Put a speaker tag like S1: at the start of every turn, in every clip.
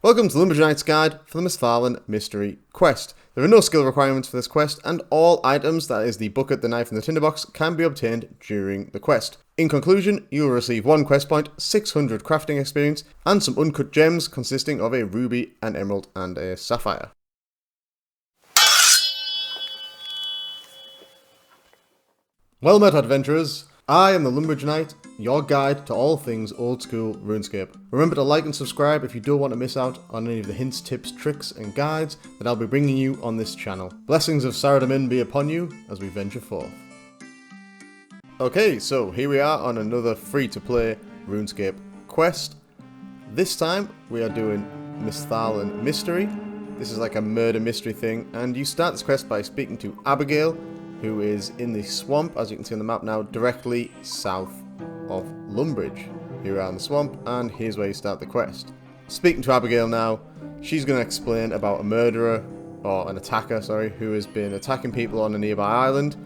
S1: Welcome to the Lumberjay Knight's Guide for the Misthalin Mystery Quest. There are no skill requirements for this quest, and all items, that is the bucket, the knife and the tinderbox, can be obtained during the quest. In conclusion, you will receive 1 quest point, 600 crafting experience, and some uncut gems consisting of a ruby, an emerald and a sapphire. Well met, adventurers! I am the Lumberjay Knight, your guide to all things old school RuneScape. Remember to like and subscribe if you don't want to miss out on any of the hints, tips, tricks and guides that I'll be bringing you on this channel. Blessings of Saradomin be upon you as we venture forth. Okay, so here we are on another free-to-play RuneScape quest. This time we are doing Misthalin Mystery. This is like a murder mystery thing, and you start this quest by speaking to Abigail, who is in the swamp, as you can see on the map now, directly south of Lumbridge. Here we are in the swamp, and here's where you start the quest. Speaking to Abigail now, she's going to explain about a murderer, or an attacker, sorry, who has been attacking people on a nearby island.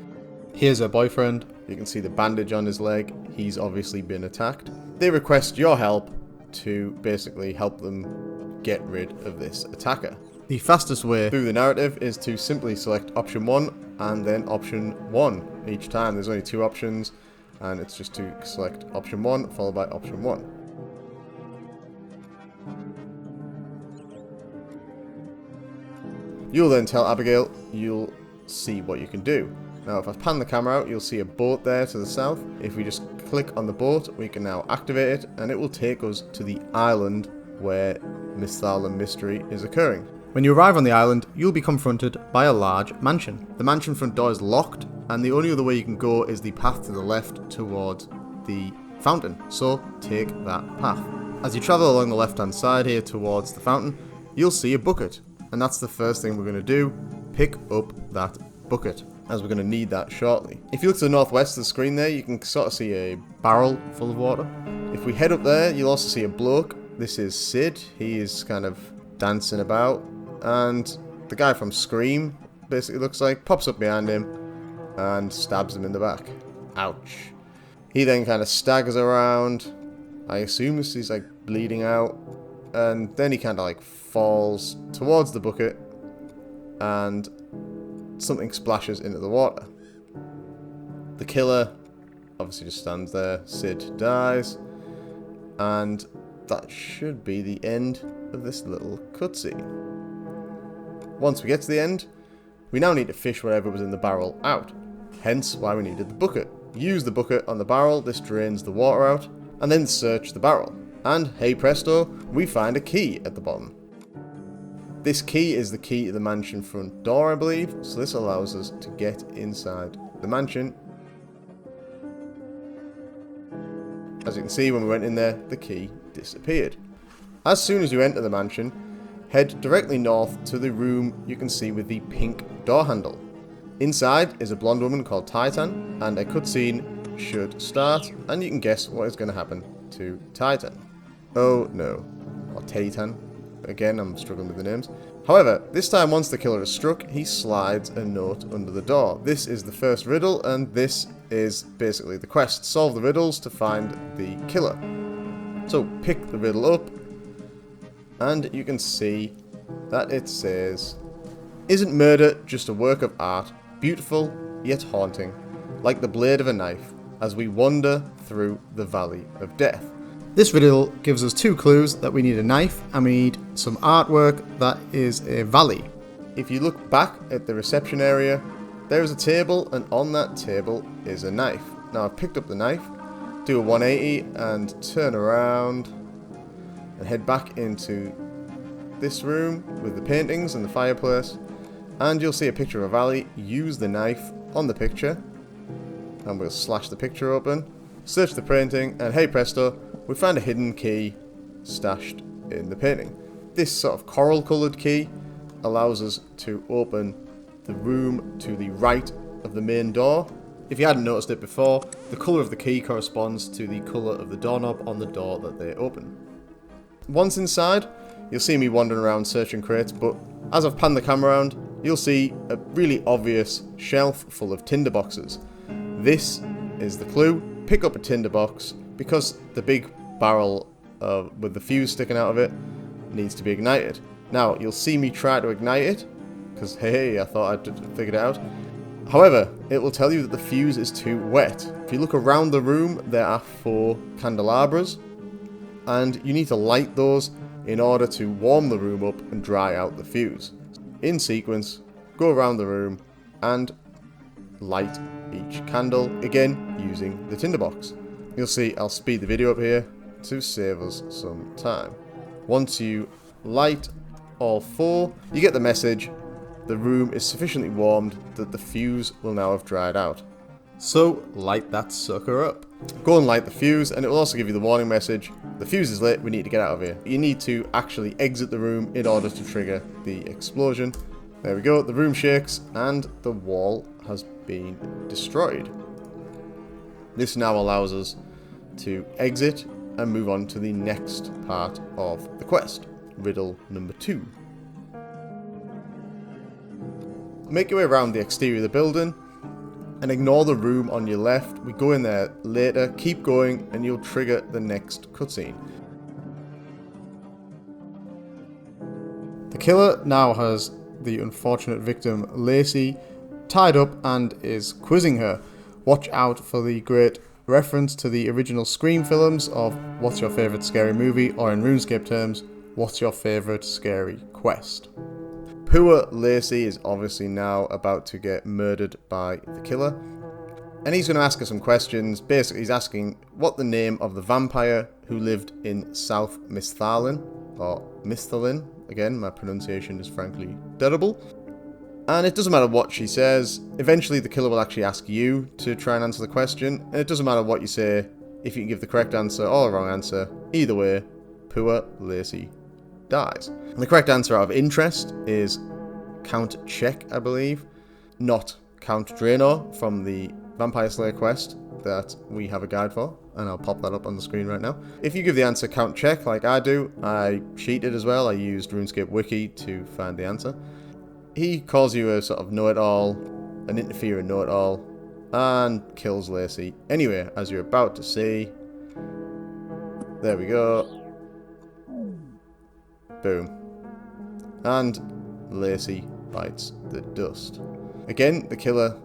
S1: Here's her boyfriend. You can see the bandage on his leg. He's obviously been attacked. They request your help to basically help them get rid of this attacker. The fastest way through the narrative is to simply select option 1 and then option 1 each time. There's only 2 options, and it's just to select option 1 followed by option 1. You'll then tell Abigail you'll see what you can do. Now if I pan the camera out, you'll see a boat there to the south. If we just click on the boat, we can now activate it, and it will take us to the island where Misthalin Mystery is occurring. When you arrive on the island, you'll be confronted by a large mansion. The mansion front door is locked, and the only other way you can go is the path to the left towards the fountain, so take that path. As you travel along the left hand side here towards the fountain, you'll see a bucket, and that's the first thing we're going to do, pick up that bucket, as we're going to need that shortly. If you look to the northwest of the screen there, you can sort of see a barrel full of water. If we head up there, you'll also see a bloke. This is Sid. He is kind of dancing about, and the guy from Scream, basically looks like, pops up behind him and stabs him in the back. Ouch. He then kind of staggers around. I assume this is like bleeding out, and then he kind of like falls towards the bucket, and something splashes into the water. The killer obviously just stands there. Sid dies, and that should be the end of this little cutscene. Once we get to the end, we now need to fish whatever was in the barrel out, hence why we needed the bucket. Use the bucket on the barrel, this drains the water out, and then search the barrel. And hey presto, we find a key at the bottom. This key is the key to the mansion front door, I believe, so this allows us to get inside the mansion. As you can see, when we went in there, the key disappeared. As soon as you enter the mansion, head directly north to the room you can see with the pink door handle. Inside is a blonde woman called Titan, and a cutscene should start, and you can guess what is going to happen to Titan. Oh no. Or Titan. Again, I'm struggling with the names. However, this time once the killer is struck, he slides a note under the door. This is the first riddle, and this is basically the quest. Solve the riddles to find the killer. So pick the riddle up, and you can see that it says, "Isn't murder just a work of art, beautiful yet haunting, like the blade of a knife, as we wander through the valley of death?" This riddle gives us 2 clues that we need a knife and we need some artwork that is a valley. If you look back at the reception area, there is a table, and on that table is a knife. Now I've picked up the knife, do a 180 and turn around and head back into this room with the paintings and the fireplace, and you'll see a picture of a valley. Use the knife on the picture and we'll slash the picture open, search the painting, and hey presto, we found a hidden key stashed in the painting. This sort of coral coloured key allows us to open the room to the right of the main door. If you hadn't noticed it before, the colour of the key corresponds to the colour of the doorknob on the door that they open. Once inside, you'll see me wandering around searching crates, but as I've panned the camera around, you'll see a really obvious shelf full of tinderboxes. This is the clue. Pick up a tinderbox, because the big barrel with the fuse sticking out of it needs to be ignited. Now, you'll see me try to ignite it, because hey, I thought I'd figured it out. However, it will tell you that the fuse is too wet. If you look around the room, there are 4 candelabras, and you need to light those in order to warm the room up and dry out the fuse. In sequence, go around the room and light each candle, again using the tinderbox. You'll see I'll speed the video up here to save us some time. Once you light all 4, you get the message: the room is sufficiently warmed that the fuse will now have dried out. So light that sucker up. Go and light the fuse, and it will also give you the warning message: the fuse is lit, we need to get out of here. You need to actually exit the room in order to trigger the explosion. There we go, the room shakes and the wall has been destroyed. This now allows us to exit and move on to the next part of the quest, riddle number 2. Make your way around the exterior of the building and ignore the room on your left. We go in there later, keep going, and you'll trigger the next cutscene. The killer now has the unfortunate victim Lacey tied up and is quizzing her. Watch out for the great reference to the original Scream films of what's your favourite scary movie, or in RuneScape terms, what's your favourite scary quest. Poor Lacey is obviously now about to get murdered by the killer, and he's going to ask her some questions. Basically, he's asking what the name of the vampire who lived in South Misthalin, or Misthalin. Again, my pronunciation is frankly terrible. And it doesn't matter what she says, eventually the killer will actually ask you to try and answer the question, and it doesn't matter what you say, if you can give the correct answer or the wrong answer, either way, poor Lacey dies. And the correct answer out of interest is Count Check, I believe, not Count Draenor from the Vampire Slayer quest that we have a guide for, and I'll pop that up on the screen right now. If you give the answer Count Check like I do, I cheated as well. I used RuneScape Wiki to find the answer. He calls you a sort of know-it-all, an interfering know-it-all, and kills Lacey. Anyway, as you're about to see, there we go. Boom. And Lacey bites the dust. Again, the killer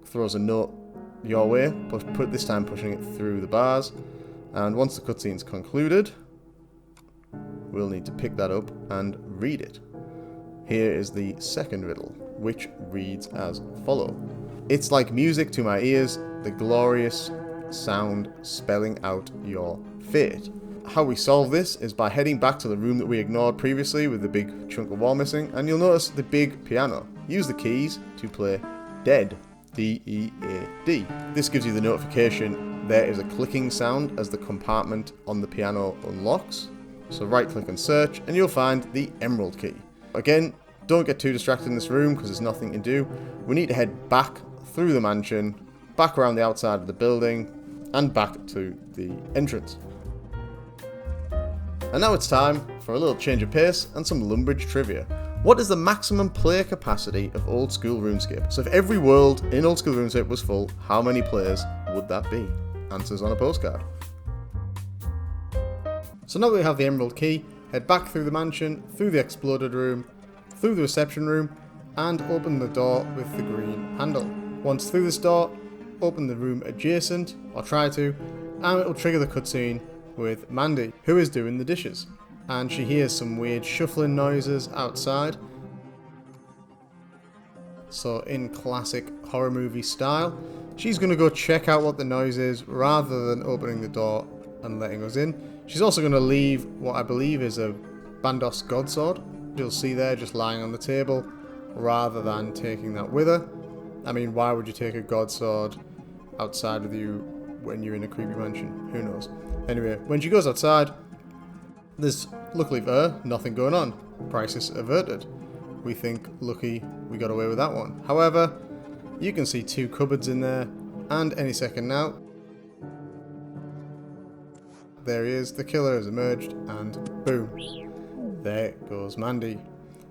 S1: throws a note your way, but this time pushing it through the bars. And once the cutscene's concluded, we'll need to pick that up and read it. Here is the second riddle, which reads as follows. It's like music to my ears, the glorious sound spelling out your fate. How we solve this is by heading back to the room that we ignored previously with the big chunk of wall missing, and you'll notice the big piano. Use the keys to play Dead, D-E-A-D. This gives you the notification there is a clicking sound as the compartment on the piano unlocks. So right click and search, and you'll find the Emerald Key. Again, don't get too distracted in this room because there's nothing to do. We need to head back through the mansion, back around the outside of the building, and back to the entrance. And now it's time for a little change of pace and some Lumbridge trivia. What is the maximum player capacity of Old School RuneScape? So if every world in Old School RuneScape was full, how many players would that be? Answers on a postcard. So now that we have the Emerald Key, head back through the mansion, through the exploded room, through the reception room, and open the door with the green handle. Once through this door, open the room adjacent, or try to, and it will trigger the cutscene with Mandy, who is doing the dishes. And she hears some weird shuffling noises outside. So in classic horror movie style, she's going to go check out what the noise is rather than opening the door and letting us in. She's also going to leave what I believe is a Bandos Godsword. You'll see there just lying on the table rather than taking that with her. I mean, why would you take a Godsword outside with you when you're in a creepy mansion? Who knows? Anyway, when she goes outside, there's, luckily for her, nothing going on. Crisis averted. We think, lucky we got away with that one. However, you can see 2 cupboards in there, and any second now, there he is, the killer has emerged, and boom, there goes Mandy.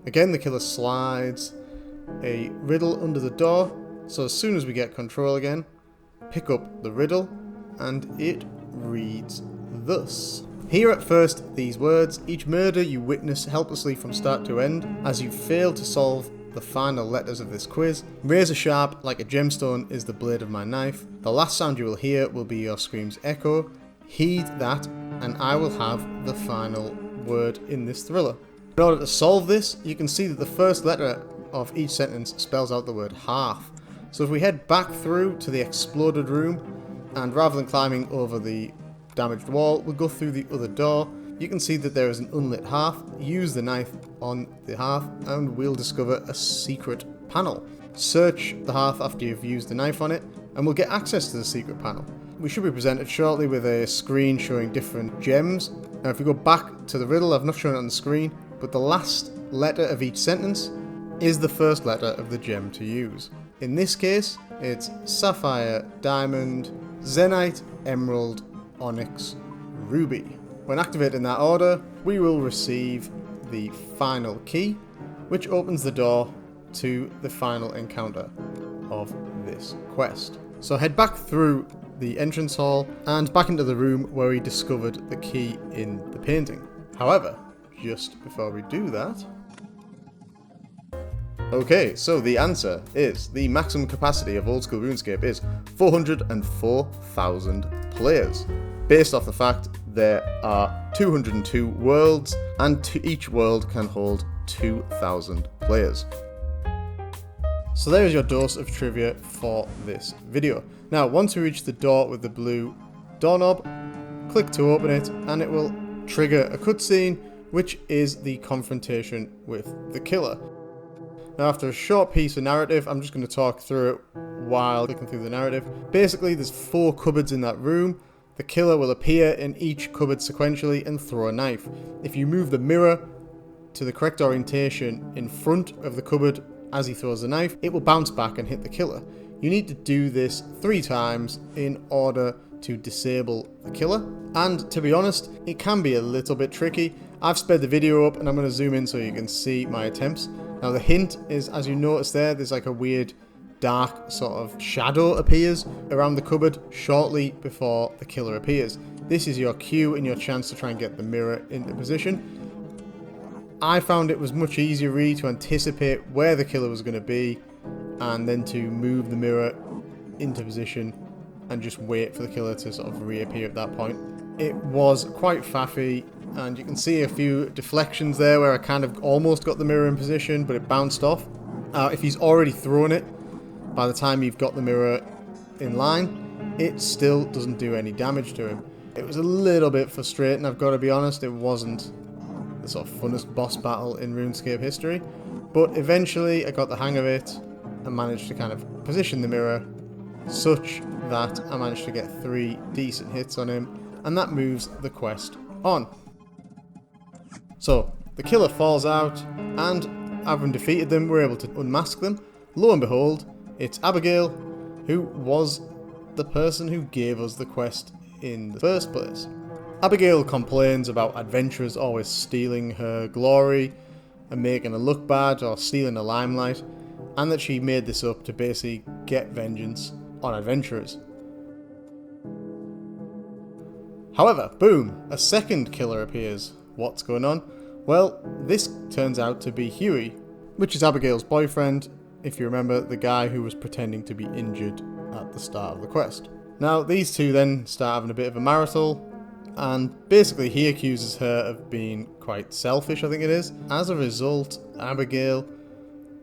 S1: Again, the killer slides a riddle under the door, so as soon as we get control again, pick up the riddle, and it reads thus. Hear at first these words: each murder you witness helplessly from start to end as you fail to solve the final letters of this quiz. Razor sharp like a gemstone is the blade of my knife. The last sound you will hear will be your scream's echo. Heed that and I will have the final word in this thriller. In order to solve this, you can see that the first letter of each sentence spells out the word half. So if we head back through to the exploded room, and rather than climbing over the damaged wall, we'll go through the other door. You can see that there is an unlit hearth. Use the knife on the hearth and we'll discover a secret panel. Search the hearth after you've used the knife on it and we'll get access to the secret panel. We should be presented shortly with a screen showing different gems. Now if we go back to the riddle, I've not shown it on the screen, but the last letter of each sentence is the first letter of the gem to use. In this case, it's sapphire, diamond, zenite, emerald, onyx, ruby. When activated in that order, we will receive the final key, which opens the door to the final encounter of this quest. So head back through the entrance hall and back into the room where we discovered the key in the painting. However, just before we do that... Okay, so the answer is the maximum capacity of Old School RuneScape is 404,000 players, based off the fact there are 202 worlds and each world can hold 2,000 players. So there is your dose of trivia for this video. Now once we reach the door with the blue doorknob, click to open it and it will trigger a cutscene which is the confrontation with the killer. Now after a short piece of narrative, I'm just going to talk through it while clicking through the narrative. Basically there's 4 cupboards in that room. The killer will appear in each cupboard sequentially and throw a knife. If you move the mirror to the correct orientation in front of the cupboard as he throws the knife, it will bounce back and hit the killer. You need to do this 3 times in order to disable the killer. And to be honest, it can be a little bit tricky. I've sped the video up and I'm going to zoom in so you can see my attempts. Now the hint is, as you notice there's like a weird dark sort of shadow appears around the cupboard shortly before the killer appears. This is your cue and your chance to try and get the mirror into position. I found it was much easier really to anticipate where the killer was going to be and then to move the mirror into position and just wait for the killer to sort of reappear at that point. It was quite faffy and you can see a few deflections there where I kind of almost got the mirror in position but it bounced off. If he's already thrown it, by the time you've got the mirror in line, it still doesn't do any damage to him. It was a little bit frustrating, I've got to be honest. It wasn't the sort of funnest boss battle in RuneScape history, but eventually I got the hang of it and managed to kind of position the mirror such that I managed to get 3 decent hits on him, and that moves the quest on. So the killer falls out, and having defeated them, we're able to unmask them. Lo and behold, it's Abigail, who was the person who gave us the quest in the first place. Abigail complains about adventurers always stealing her glory and making her look bad or stealing the limelight, and that she made this up to basically get vengeance on adventurers. However, boom, a second killer appears. What's going on? Well, this turns out to be Huey, which is Abigail's boyfriend, if you remember, the guy who was pretending to be injured at the start of the quest. Now, these two then start having a bit of a marital, and basically he accuses her of being quite selfish, I think it is. As a result, Abigail,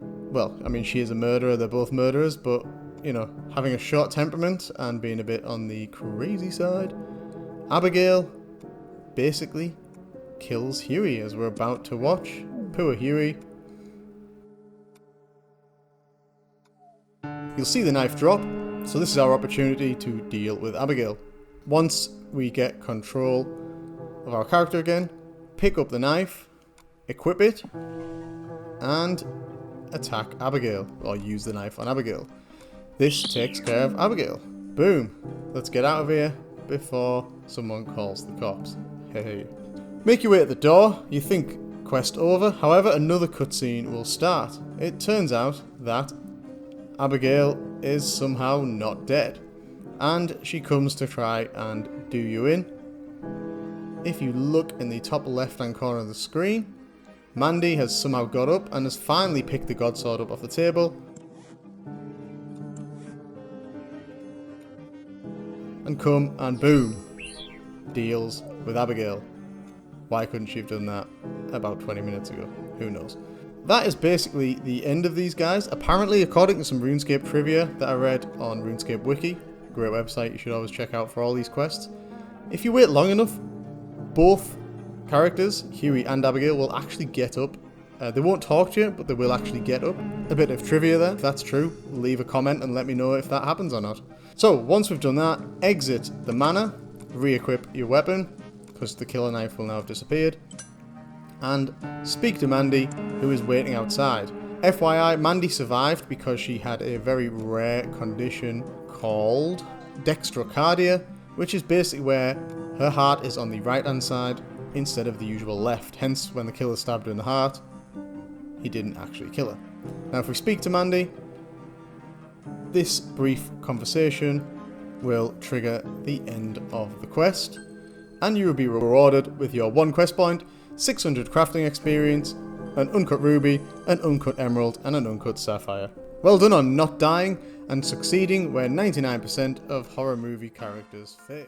S1: well, I mean, she is a murderer, they're both murderers, but, you know, having a short temperament and being a bit on the crazy side, Abigail basically kills Huey, as we're about to watch. Poor Huey. You'll see the knife drop, so this is our opportunity to deal with Abigail. Once we get control of our character again, pick up the knife, equip it, and attack Abigail, or use the knife on Abigail. This takes care of Abigail. Boom. Let's get out of here before someone calls the cops. Hey. Make your way at the door. You think quest over. However, another cutscene will start. It turns out that Abigail is somehow not dead, and she comes to try and do you in. if you look in the top left hand corner of the screen, Mandy has somehow got up and has finally picked the God Sword up off the table. And come and boom, deals with Abigail. Why couldn't she have done that about 20 minutes ago? Who knows? That is basically the end of these guys. Apparently, according to some RuneScape trivia that I read on RuneScape Wiki, great website you should always check out for all these quests, if you wait long enough, both characters, Huey and Abigail, will actually get up. They won't talk to you, but they will actually get up. A bit of trivia there. If that's true, leave a comment and let me know if that happens or not. So, once we've done that, exit the manor, re-equip your weapon, because the killer knife will now have disappeared, and speak to Mandy, who is waiting outside. FYI, Mandy survived because she had a very rare condition called dextrocardia, which is basically where her heart is on the right hand side instead of the usual left. Hence, when the killer stabbed her in the heart, he didn't actually kill her. Now, if we speak to Mandy, this brief conversation will trigger the end of the quest, and you will be rewarded with your 1 quest point, 600 crafting experience, an uncut ruby, an uncut emerald, and an uncut sapphire. Well done on not dying and succeeding where 99% of horror movie characters fail.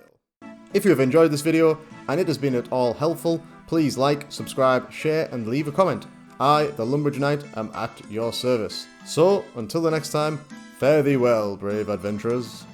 S1: If you have enjoyed this video and it has been at all helpful, please like, subscribe, share, and leave a comment. I, the Lumbridge Knight, am at your service. So, until the next time, fare thee well, brave adventurers.